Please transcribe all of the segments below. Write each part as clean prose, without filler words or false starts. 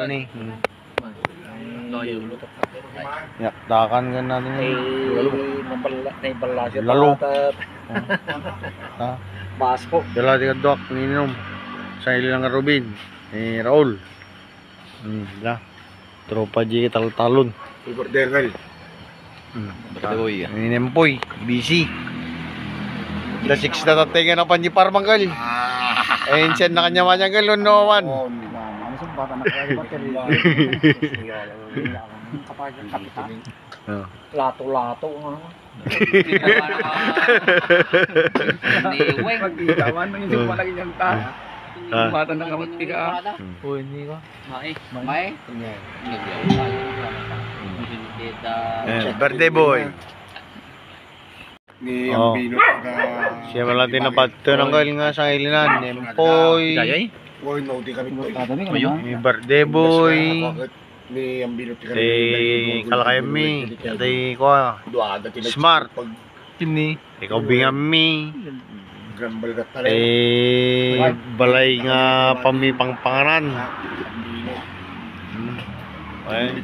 ni. Yakdakan kan natin lalo. Basko. Dala di kadok ninom. Sa ilang Robin, ni Raul. Lah. Tropa J talon. Bordergal. Ini nempoy, busy. The 6 na tatingan na panji parmanggal. Ayun siya na kanya-kanya gal, no one. Ano sa bata na kaya battery? Kapag kapitan. Lato-lato nga. Pagkitawan ng isip malaki niyang ta. Bata na kamot piga. O hindi ko. May? Birthday boy. Ni Ambino Siya wala din na pato ng gal nga sa ilinan. Nempoy. Boy, no, di kami toy. Ni birthday boy. Ni Ambino Tay kalakayami. Tay ko. Smart. Ini. Ikaw bingami. Grambal ka talaga. Balay nga pamipang-panganan. Ay.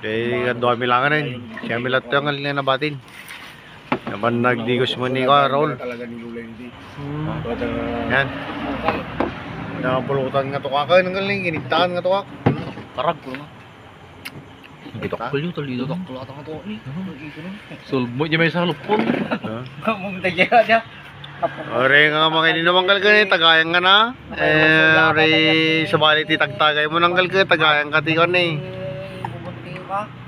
Kaya lang rin. Siya milat yung alin na batin. Naman nagdigos mo ni Raul. Yan. Nakapulutan nga tukak ka ng galing. Kinigtaan nga tukak. Karag ko na. Bitakol yun, talito takol ata ka to ni. Sulmo niya may sa lupon. Mong tagya niya. Ore nga mga naman kalga ni tagayang nga na. Ore sa balit itagtagay mo nang kalga tagayang ka tikon ni.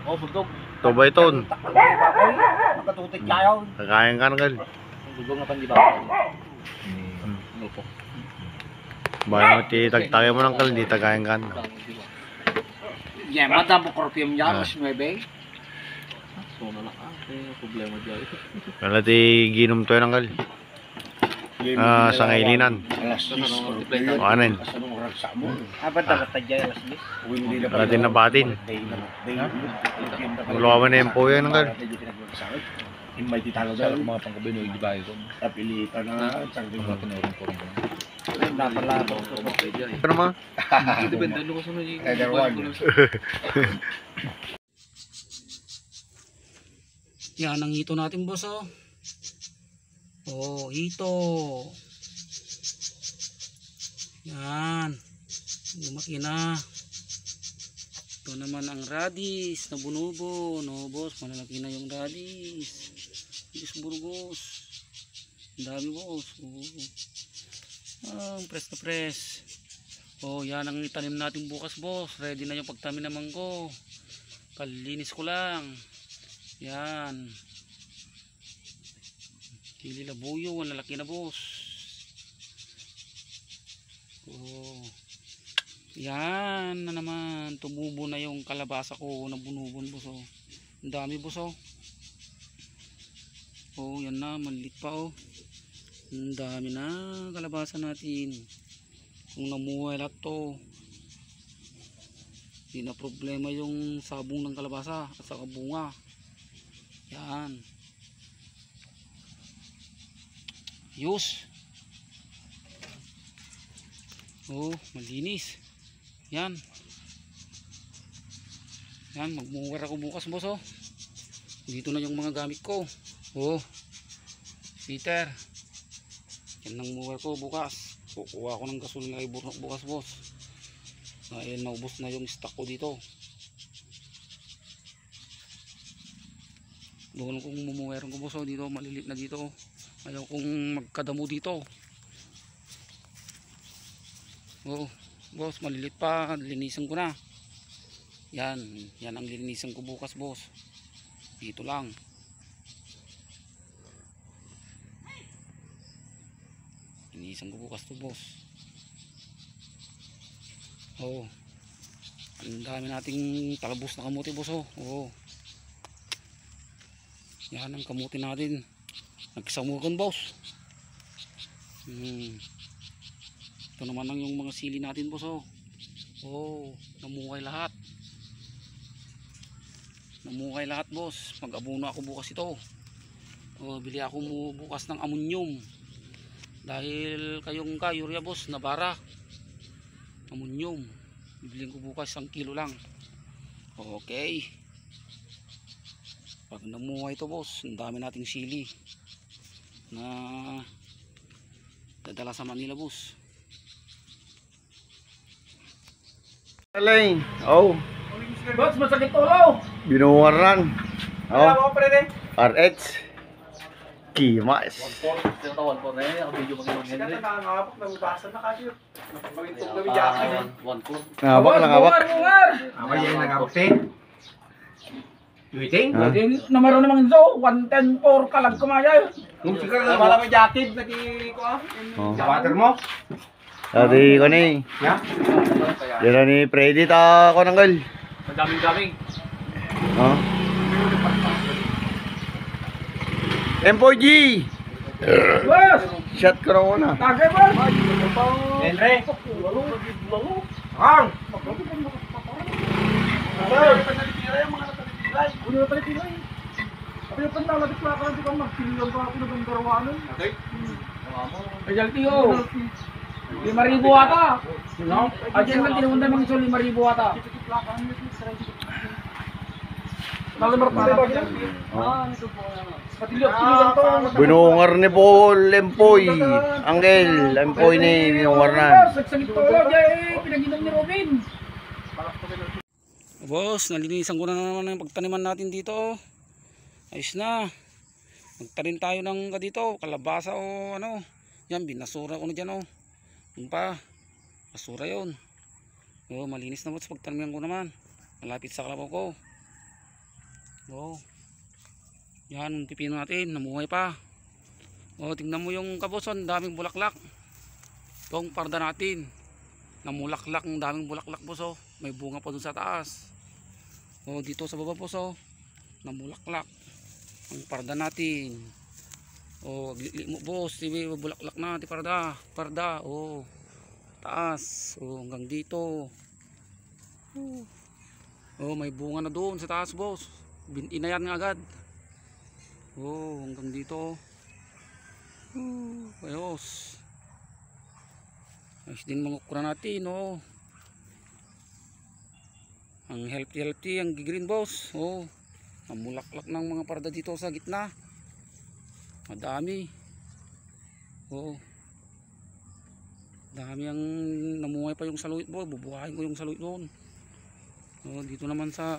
Oh, bugdog. Tubay ton. Nakatutik kayo. Tagayang ka nang kal. Bugdog na pandi ba? Lupo. Bayo ti tagtagay mo nang kal di tagayang ka. Yeah, madam po korpium niya, mas 9. So na lang problema diyan. Wala ti ginom to nang kal. Sa ngailinan. Anin. Abad dapat tadya alas 10. Wala din na batin. Mulawa na yung puyo nang kal. May titalo Sa mga pangkabinoy di ba ito? Kapilitan na sangking Mga tinuring ko rin. Napala ko sa mga pwede. Ano ma? Depende ano ko sa naging. Yan ang hito natin boss oh. Oh, hito. Yan. Lumaki na. Ito naman ang radish na bunubo. No boss, malalaki na yung radish. Radish Burgos. Ang dami boss. Press na press. Oh, yan ang itanim natin bukas boss. Ready na yung pagtanim naman ko. Kalinis ko lang. Yan. Chili labuyo, ang lalaki na boss. Oh. Yan na naman. Tumubo na yung kalabasa ko na bunubon boss oh. Ang dami boss oh. Oh, yan na, maliit pa oh. Ang dami na kalabasa natin. Kung namuhay lahat to, hindi na problema yung sabong ng kalabasa at saka bunga. Yan. Yus. Oh, malinis. Yan. Yan, magmuwar ako bukas boss oh. Dito na yung mga gamit ko. Oh. Peter. Yan ang muwar ko bukas. Kukuha ko ng gasolina ay bukas boss. Dahil naubos na yung stock ko dito. Doon kong mumuweran ko boss oh. Dito malilit na dito. Ayaw kong magkadamo dito. Oh, boss, malilit pa. Linisan ko na. Yan, yan ang linisan ko bukas boss. Dito lang. Linisan ko bukas to boss. Oh, ang dami nating talabos na kamuti boss oh. Oh. Yan ang kamuti natin. Nagsamukan boss. Ito naman ang yung mga sili natin boss oh. Oh, namuhay lahat. Namuhay lahat boss. Mag-abono ako bukas ito. Oh, bili ako bukas ng ammonium. Dahil kayong urea boss nabara. Ammonium. Bibilin ko bukas 1 kilo lang. Okay. Pag namuha ito boss, ang dami nating sili na dadala sa Manila boss. Alay. Oh, Boss, masakit ulo! binuwaran. Oh, Ako pre rin. RH. Kimas. Tinatawag po na yun, ang video mag-iwan Sila Henry. na nakakapag nabubasan na kasi. Napagpagintog na wiyakin eh. 1 4. Nangabak, nangabak. Ako yung nagapin. Waiting? Ha? Namaro naman ito, 110 for kalag kumaya. Kung sika lang. Wala may jacket, nagkikuha. Oh. Sa water mo? Dati ko ni. Ya? Yan ni Freddy ta ko nanggal. Madaming-daming. Oh. M4G. Boss! Shot ko raw na. Tagay boss! Henry? Ang! Ulo na pala. Tapi yung panlalabit pa ako, hindi ka magpilihan pa ako ng garawanan. Okay. Resulti ho. 5,000 ata. No? Ayan lang tinundan mga iso 5,000 ata. Nalimar pa ba yan? Patilyo to. Binungar ni Paul Empoy. Angel, Empoy ni binungar na. Sagsagit to, jay pinaginom ni Robin. Boss, nalinisan ko na naman yung pagtaniman natin dito. Ayos na. Magtanim tayo ng dito, kalabasa o ano. Yan, binasura ko na dyan o. Yung pa, basura yun. O, malinis na boss, pagtaniman ko naman. Malapit sa kalabaw ko. O, yan, pipino natin, namuhay pa. O, tingnan mo yung kaboson, daming bulaklak. Itong parda natin. Namulaklak, ang daming bulaklak boss o. May bunga pa dun sa taas. O, dito sa baba po so namulaklak ang parda natin. O, glili mo boss, tibi bulaklak na ti parda. O, taas. O, hanggang dito. O, may bunga na doon sa taas boss. Inayan nga agad. O, hanggang dito. Ayos. Ayos din mangukura natin o. Ang healthy ang green boss. Oh, ang mulaklak ng mga parda dito sa gitna. Madami. Oh. Dami ang namuhay pa yung saluit boy. Bubuhayin ko yung saluit doon. Oh, dito naman sa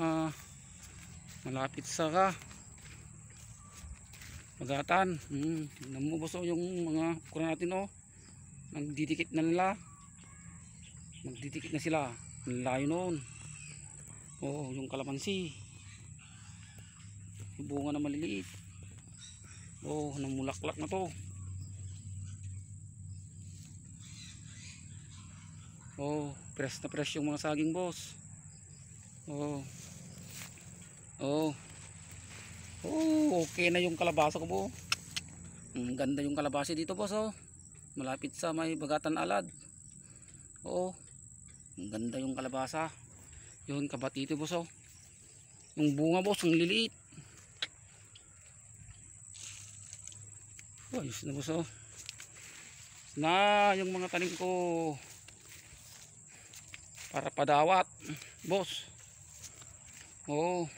malapit sa Magatan. Tingnan mo boss oh, yung mga kura natin oh. Nagdidikit na nila. Magdidikit na sila. Ang layo noon. Oh, yung kalamansi. Yung bunga na maliliit. Oh, namulaklak na to. Oh, press na press yung mga saging boss. Oh. Oh. Oh, okay na yung kalabasa ko po. Ang ganda yung kalabasa dito boss oh. Malapit sa may Bagatan Alad. Oh. Ang ganda yung kalabasa. Yun, kabatito boss oh. Yung bunga boss, ang liliit. Oh, ayos na boss oh. Na yung mga tanim ko para padawat boss. Oh.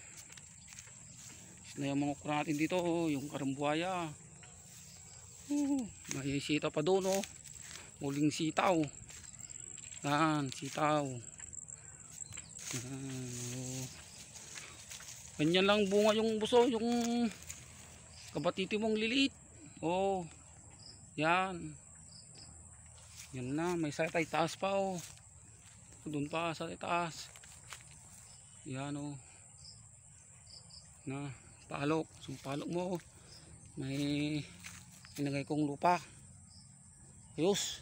Na yung mga ukra natin dito oh, yung karambuaya. Oh, may sitaw pa doon oh. Muling sitaw. Yan, sitaw. Ganyan lang bunga yung buso, yung kabatiti mong liliit. Oh, yan. Yan na, may sa taas pa oh. Doon pa sa taas. Yan oh. Na, palok. So, palok mo. May inagay kong lupa. Ayos.